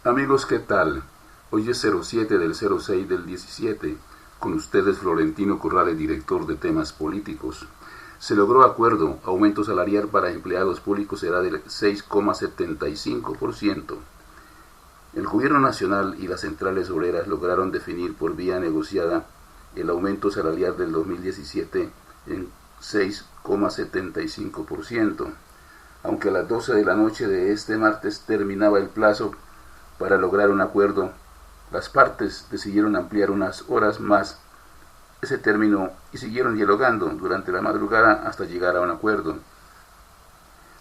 Amigos, ¿qué tal? Hoy es 07 del 06 del 17. Con ustedes Florentino Corrales, director de temas políticos. Se logró acuerdo. Aumento salarial para empleados públicos será del 6,75%. El gobierno nacional y las centrales obreras lograron definir por vía negociada el aumento salarial del 2017 en 6,75%. Aunque a las 12 de la noche de este martes terminaba el plazo para lograr un acuerdo, las partes decidieron ampliar unas horas más ese término y siguieron dialogando durante la madrugada hasta llegar a un acuerdo.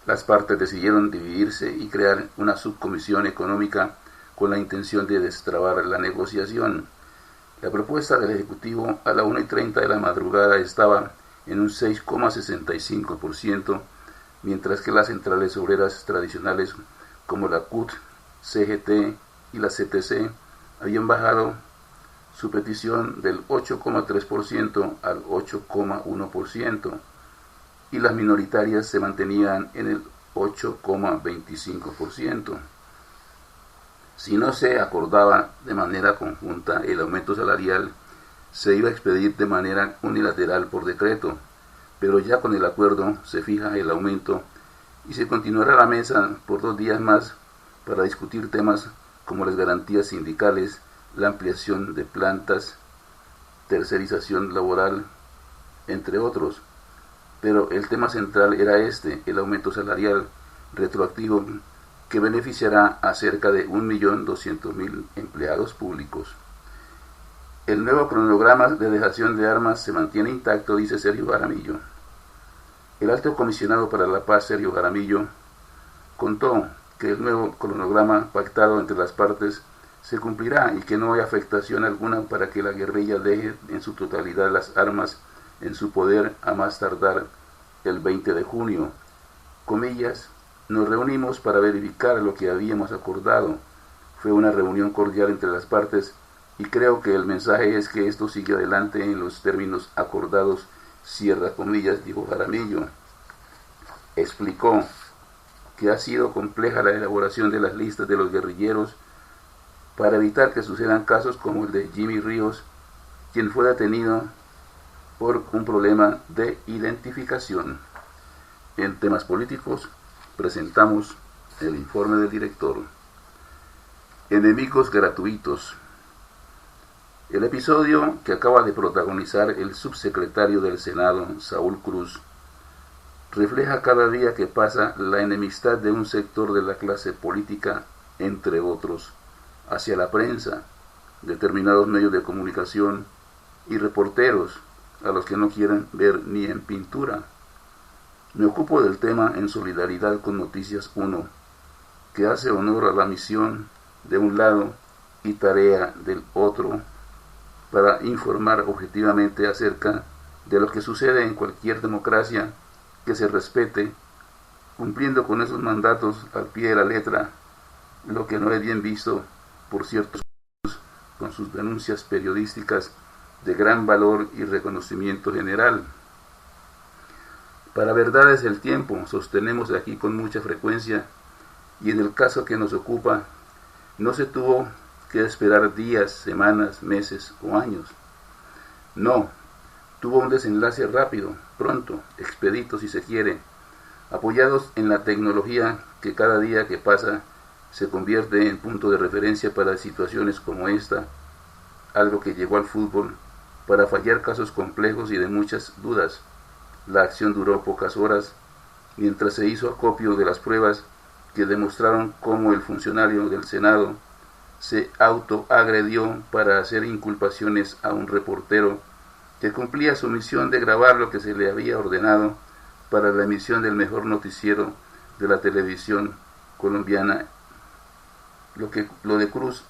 Las partes decidieron dividirse y crear una subcomisión económica con la intención de destrabar la negociación. La propuesta del Ejecutivo a la 1:30 de la madrugada estaba en un 6,65%, mientras que las centrales obreras tradicionales como la CUT, CGT y la CTC habían bajado su petición del 8,3% al 8,1% y las minoritarias se mantenían en el 8,25%. Si no se acordaba de manera conjunta el aumento salarial, se iba a expedir de manera unilateral por decreto, pero ya con el acuerdo se fija el aumento y se continuará la mesa por 2 días más para discutir temas como las garantías sindicales, la ampliación de plantas, tercerización laboral, entre otros. Pero el tema central era el aumento salarial retroactivo que beneficiará a cerca de 1.200.000 empleados públicos. El nuevo cronograma de dejación de armas se mantiene intacto, dice Sergio Jaramillo. El alto comisionado para la paz, Sergio Jaramillo, contó que el nuevo cronograma pactado entre las partes se cumplirá y que no hay afectación alguna para que la guerrilla deje en su totalidad las armas en su poder a más tardar el 20 de junio. Comillas, nos reunimos para verificar lo que habíamos acordado. Fue una reunión cordial entre las partes y creo que el mensaje es que esto sigue adelante en los términos acordados, cierra comillas, dijo Jaramillo. Explicó que ha sido compleja la elaboración de las listas de los guerrilleros para evitar que sucedan casos como el de Jimmy Ríos, quien fue detenido por un problema de identificación. En temas políticos presentamos el informe del director. Enemigos gratuitos. El episodio que acaba de protagonizar el subsecretario del Senado, Saúl Cruz, refleja cada día que pasa la enemistad de un sector de la clase política, entre otros, hacia la prensa, determinados medios de comunicación y reporteros a los que no quieren ver ni en pintura. Me ocupo del tema en solidaridad con Noticias 1, que hace honor a la misión de un lado y tarea del otro para informar objetivamente acerca de lo que sucede en cualquier democracia que se respete, cumpliendo con esos mandatos al pie de la letra, lo que no es bien visto por ciertos con sus denuncias periodísticas de gran valor y reconocimiento general. Para verdades del tiempo, sostenemos aquí con mucha frecuencia, y en el caso que nos ocupa, no se tuvo que esperar días, semanas, meses o años. No, tuvo un desenlace rápido, pronto, expedito si se quiere, apoyados en la tecnología que cada día que pasa se convierte en punto de referencia para situaciones como esta, algo que llegó al fútbol para fallar casos complejos y de muchas dudas. La acción duró pocas horas, mientras se hizo acopio de las pruebas que demostraron cómo el funcionario del Senado se autoagredió para hacer inculpaciones a un reportero que cumplía su misión de grabar lo que se le había ordenado para la emisión del mejor noticiero de la televisión colombiana. Lo de Cruz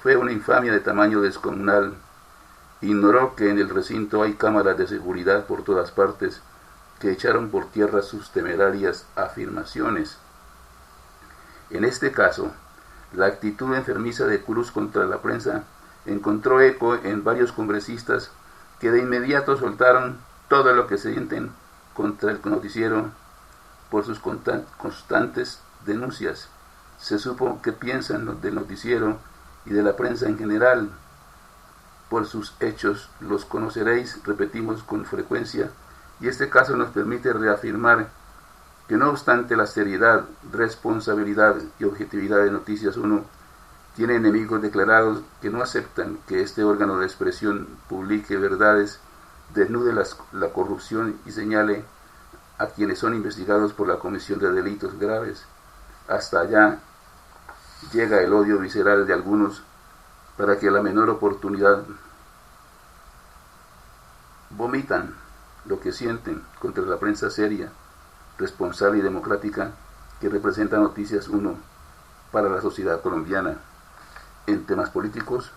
fue una infamia de tamaño descomunal. Ignoró que en el recinto hay cámaras de seguridad por todas partes que echaron por tierra sus temerarias afirmaciones. En este caso, la actitud enfermiza de Cruz contra la prensa encontró eco en varios congresistas que de inmediato soltaron todo lo que sienten contra el noticiero por sus constantes denuncias. se supo qué piensan del noticiero y de la prensa en general. Por sus hechos los conoceréis, repetimos con frecuencia, y este caso nos permite reafirmar que no obstante la seriedad, responsabilidad y objetividad de Noticias 1, tiene enemigos declarados que no aceptan que este órgano de expresión publique verdades, desnude la corrupción y señale a quienes son investigados por la comisión de delitos graves. Hasta allá llega el odio visceral de algunos para que a la menor oportunidad vomitan lo que sienten contra la prensa seria, responsable y democrática que representa Noticias 1 para la sociedad colombiana. En temas políticos,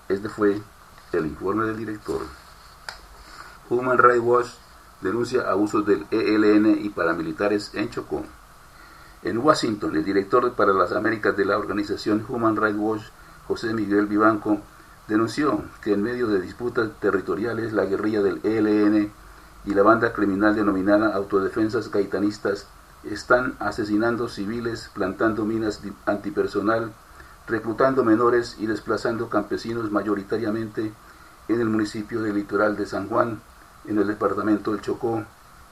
este fue el informe del director. Human Rights Watch denuncia abusos del ELN y paramilitares en Chocó. En Washington, el director para las Américas de la organización Human Rights Watch, José Miguel Vivanco, denunció que en medio de disputas territoriales la guerrilla del ELN y la banda criminal denominada Autodefensas Gaitanistas están asesinando civiles, plantando minas antipersonal, reclutando menores y desplazando campesinos mayoritariamente en el municipio del litoral de San Juan, en el departamento del Chocó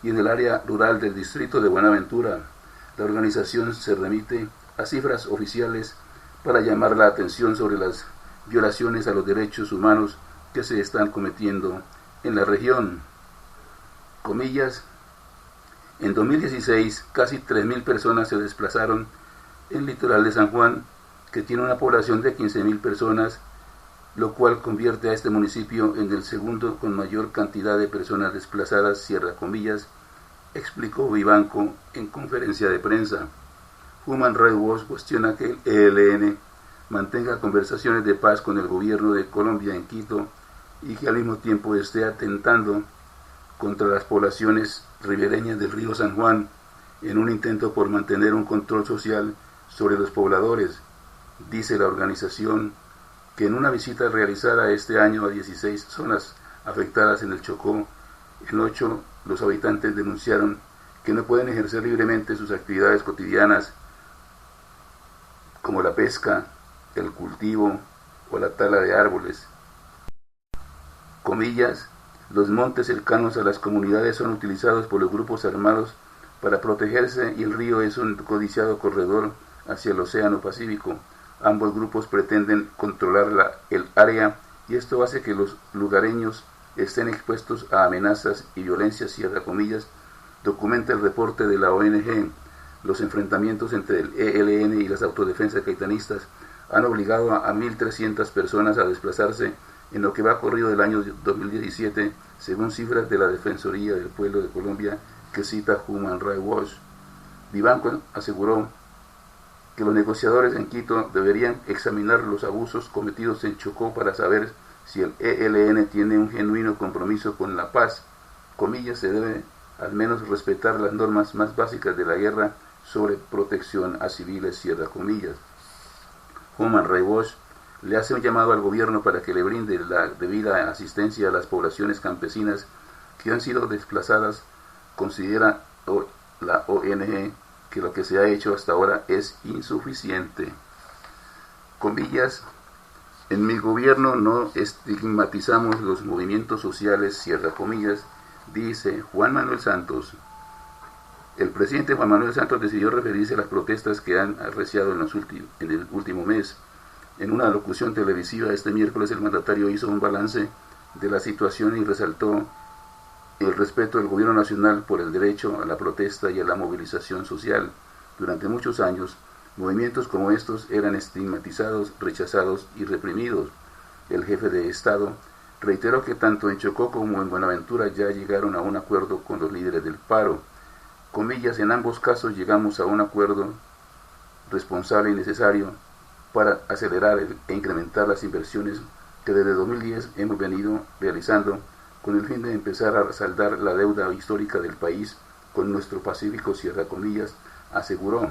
y en el área rural del distrito de Buenaventura. La organización se remite a cifras oficiales para llamar la atención sobre las violaciones a los derechos humanos que se están cometiendo en la región. Comillas, en 2016 casi 3.000 personas se desplazaron en el litoral de San Juan, que tiene una población de 15.000 personas, lo cual convierte a este municipio en el segundo con mayor cantidad de personas desplazadas, cierra comillas, explicó Vivanco en conferencia de prensa. Human Rights Watch cuestiona que el ELN mantenga conversaciones de paz con el gobierno de Colombia en Quito y que al mismo tiempo esté atentando contra las poblaciones ribereñas del río San Juan en un intento por mantener un control social sobre los pobladores. Dice la organización que en una visita realizada este año a 16 zonas afectadas en el Chocó, en 8 los habitantes denunciaron que no pueden ejercer libremente sus actividades cotidianas como la pesca, el cultivo o la tala de árboles. Comillas, los montes cercanos a las comunidades son utilizados por los grupos armados para protegerse y el río es un codiciado corredor hacia el Océano Pacífico. Ambos grupos pretenden controlar el área y esto hace que los lugareños estén expuestos a amenazas y violencias, cierra comillas, documenta el reporte de la ONG. Los enfrentamientos entre el ELN y las autodefensas gaitanistas han obligado a 1.300 personas a desplazarse en lo que va corrido del año 2017, según cifras de la Defensoría del Pueblo de Colombia que cita Human Rights Watch. Vivanco aseguró que los negociadores en Quito deberían examinar los abusos cometidos en Chocó para saber si el ELN tiene un genuino compromiso con la paz. Comillas, se debe al menos respetar las normas más básicas de la guerra sobre protección a civiles, cierra comillas. Human Rights Watch le hace un llamado al gobierno para que le brinde la debida asistencia a las poblaciones campesinas que han sido desplazadas. Considera la ONG que lo que se ha hecho hasta ahora es insuficiente. Comillas, en mi gobierno no estigmatizamos los movimientos sociales, cierra comillas, dice Juan Manuel Santos. El presidente Juan Manuel Santos decidió referirse a las protestas que han arreciado en el último mes. En una locución televisiva este miércoles el mandatario hizo un balance de la situación y resaltó el respeto del gobierno nacional por el derecho a la protesta y a la movilización social. Durante muchos años, movimientos como estos eran estigmatizados, rechazados y reprimidos. El jefe de Estado reiteró que tanto en Chocó como en Buenaventura ya llegaron a un acuerdo con los líderes del paro. Comillas, en ambos casos llegamos a un acuerdo responsable y necesario para acelerar e incrementar las inversiones que desde 2010 hemos venido realizando con el fin de empezar a saldar la deuda histórica del país con nuestro Pacífico, cierra comillas, aseguró.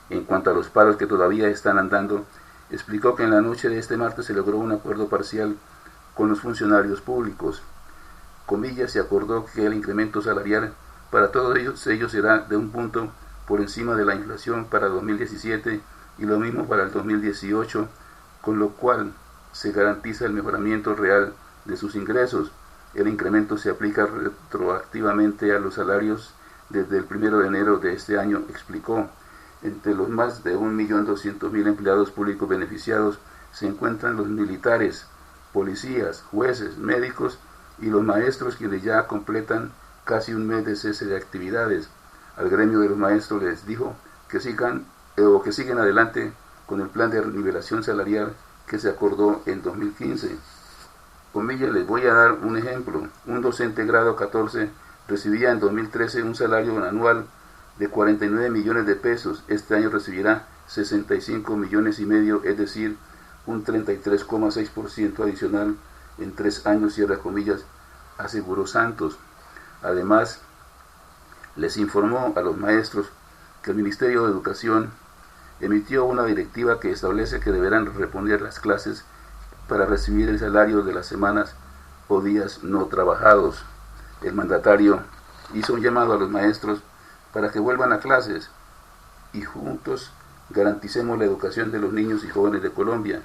En cuanto a los paros que todavía están andando, explicó que en la noche de este martes se logró un acuerdo parcial con los funcionarios públicos. Comillas, se acordó que el incremento salarial para todos ellos será de un punto por encima de la inflación para 2017 y lo mismo para el 2018, con lo cual se garantiza el mejoramiento real de sus ingresos. El incremento se aplica retroactivamente a los salarios desde el 1 de enero de este año, explicó. Entre los más de 1.200.000 empleados públicos beneficiados se encuentran los militares, policías, jueces, médicos y los maestros, quienes ya completan casi un mes de cese de actividades. Al gremio de los maestros les dijo que siguen adelante con el plan de nivelación salarial que se acordó en 2015. Comillas, les voy a dar un ejemplo. Un docente grado 14 recibía en 2013 un salario anual de 49 millones de pesos. Este año recibirá 65 millones y medio, es decir, un 33,6% adicional en 3 años, cierra comillas, aseguró Santos. Además, les informó a los maestros que el Ministerio de Educación emitió una directiva que establece que deberán reponer las clases para recibir el salario de las semanas o días no trabajados. El mandatario hizo un llamado a los maestros para que vuelvan a clases y juntos garanticemos la educación de los niños y jóvenes de Colombia.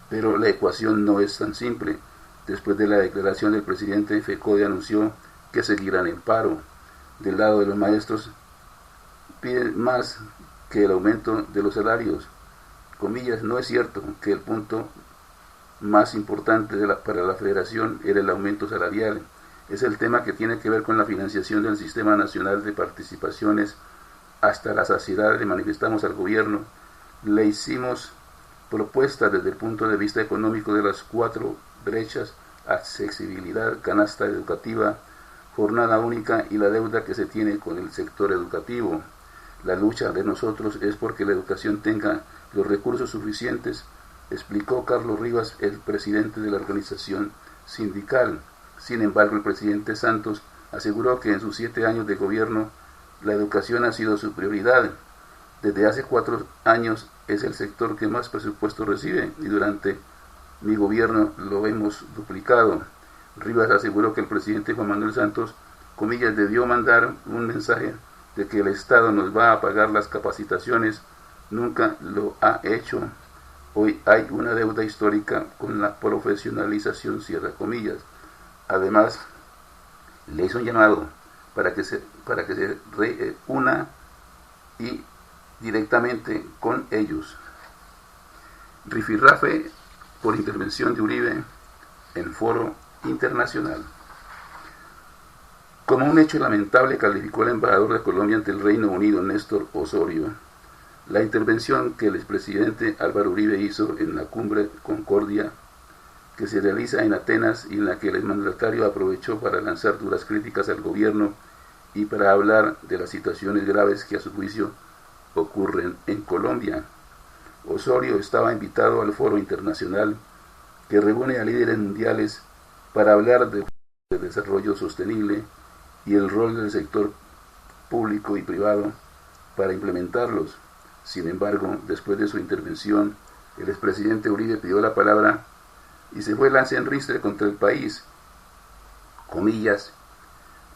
Pero la ecuación no es tan simple. Después de la declaración del presidente, FECODE anunció que seguirán en paro. Del lado de los maestros piden más que el aumento de los salarios. Comillas, no es cierto que el punto más importante para la federación era el aumento salarial. Es el tema que tiene que ver con la financiación del Sistema Nacional de Participaciones. Hasta la saciedad le manifestamos al gobierno. Le hicimos propuestas desde el punto de vista económico de las 4 brechas: accesibilidad, canasta educativa, jornada única y la deuda que se tiene con el sector educativo. La lucha de nosotros es porque la educación tenga los recursos suficientes, explicó Carlos Rivas, el presidente de la organización sindical. Sin embargo, el presidente Santos aseguró que en sus 7 años de gobierno la educación ha sido su prioridad. Desde hace 4 años es el sector que más presupuesto recibe y durante mi gobierno lo hemos duplicado. Rivas aseguró que el presidente Juan Manuel Santos, comillas, debió mandar un mensaje de que el Estado nos va a pagar las capacitaciones. Nunca lo ha hecho. Hoy hay una deuda histórica con la profesionalización, cierra comillas. Además, le hizo un llamado para que se reúna y directamente con ellos. Rifirrafe por intervención de Uribe en foro internacional. Como un hecho lamentable, calificó el embajador de Colombia ante el Reino Unido, Néstor Osorio, la intervención que el expresidente Álvaro Uribe hizo en la cumbre Concordia que se realiza en Atenas y en la que el mandatario aprovechó para lanzar duras críticas al gobierno y para hablar de las situaciones graves que a su juicio ocurren en Colombia. Osorio estaba invitado al foro internacional que reúne a líderes mundiales para hablar de desarrollo sostenible y el rol del sector público y privado para implementarlos. Sin embargo, después de su intervención, el expresidente Uribe pidió la palabra y se fue lance en ristre contra el país. Comillas,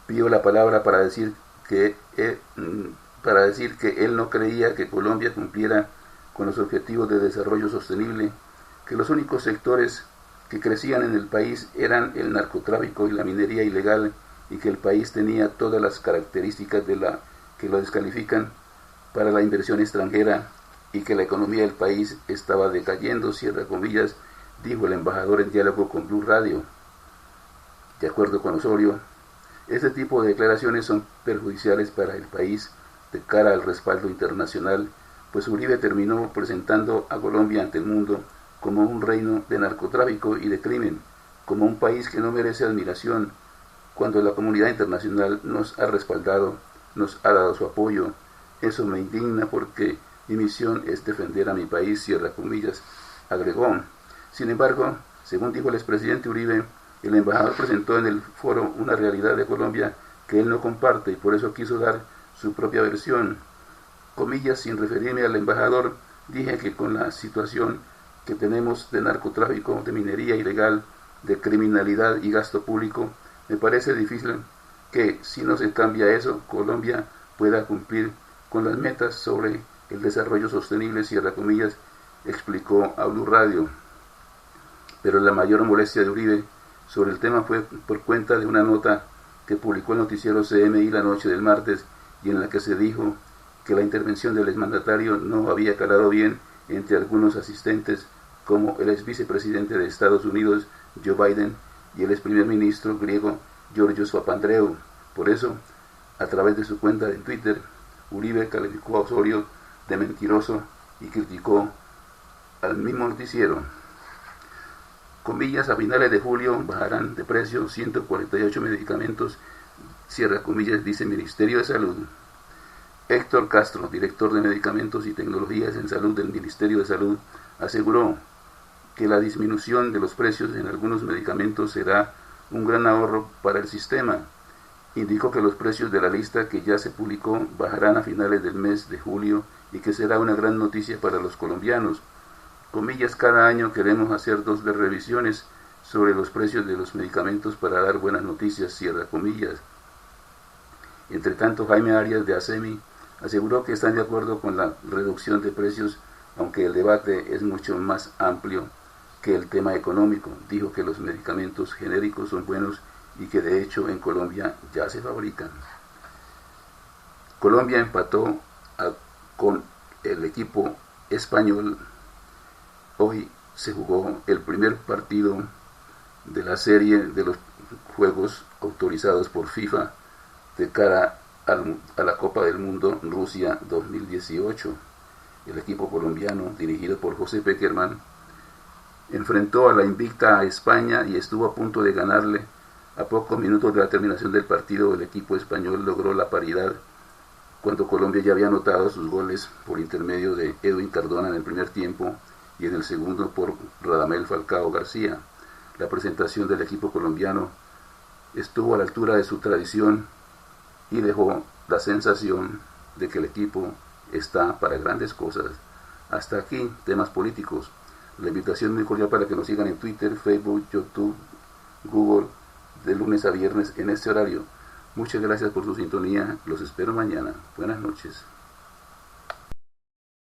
pidió la palabra para decir que él no creía que Colombia cumpliera con los objetivos de desarrollo sostenible, que los únicos sectores que crecían en el país eran el narcotráfico y la minería ilegal, y que el país tenía todas las características que lo descalifican para la inversión extranjera y que la economía del país estaba decayendo, cierra comillas, dijo el embajador en diálogo con Blue Radio. De acuerdo con Osorio, este tipo de declaraciones son perjudiciales para el país de cara al respaldo internacional, pues Uribe terminó presentando a Colombia ante el mundo como un reino de narcotráfico y de crimen, como un país que no merece admiración, cuando la comunidad internacional nos ha respaldado, nos ha dado su apoyo. Eso me indigna porque mi misión es defender a mi país, cierra comillas, agregó. Sin embargo, según dijo el expresidente Uribe, el embajador presentó en el foro una realidad de Colombia que él no comparte y por eso quiso dar su propia versión. Comillas, sin referirme al embajador, dije que con la situación que tenemos de narcotráfico, de minería ilegal, de criminalidad y gasto público, me parece difícil que, si no se cambia eso, Colombia pueda cumplir con las metas sobre el desarrollo sostenible, cierra comillas, explicó a Blue Radio. Pero la mayor molestia de Uribe sobre el tema fue por cuenta de una nota que publicó el noticiero CMI la noche del martes y en la que se dijo que la intervención del exmandatario no había calado bien entre algunos asistentes como el ex vicepresidente de Estados Unidos Joe Biden y el ex primer ministro griego Georgios Papandreou. Por eso, a través de su cuenta de Twitter, Uribe calificó a Osorio de mentiroso y criticó al mismo noticiero. Comillas, a finales de julio bajarán de precio 148 medicamentos, cierra comillas, dice el Ministerio de Salud. Héctor Castro, director de Medicamentos y Tecnologías en Salud del Ministerio de Salud, aseguró que la disminución de los precios en algunos medicamentos será un gran ahorro para el sistema. Indicó que los precios de la lista que ya se publicó bajarán a finales del mes de julio y que será una gran noticia para los colombianos. Comillas, cada año queremos hacer 2 revisiones sobre los precios de los medicamentos para dar buenas noticias, cierra comillas. Entre tanto, Jaime Arias de ASEMI aseguró que están de acuerdo con la reducción de precios, aunque el debate es mucho más amplio que el tema económico. Dijo que los medicamentos genéricos son buenos y que de hecho en Colombia ya se fabrican. Colombia empató con el equipo español. Hoy se jugó el primer partido de la serie de los juegos autorizados por FIFA de cara a la Copa del Mundo Rusia 2018. El equipo colombiano, dirigido por José Pekerman, enfrentó a la invicta a España y estuvo a punto de ganarle. A pocos minutos de la terminación del partido, el equipo español logró la paridad cuando Colombia ya había anotado sus goles por intermedio de Edwin Cardona en el primer tiempo y en el segundo por Radamel Falcao García. La presentación del equipo colombiano estuvo a la altura de su tradición y dejó la sensación de que el equipo está para grandes cosas. Hasta aquí, temas políticos. La invitación muy cordial para que nos sigan en Twitter, Facebook, YouTube, Google, de lunes a viernes en este horario. Muchas gracias por su sintonía. Los espero mañana. Buenas noches.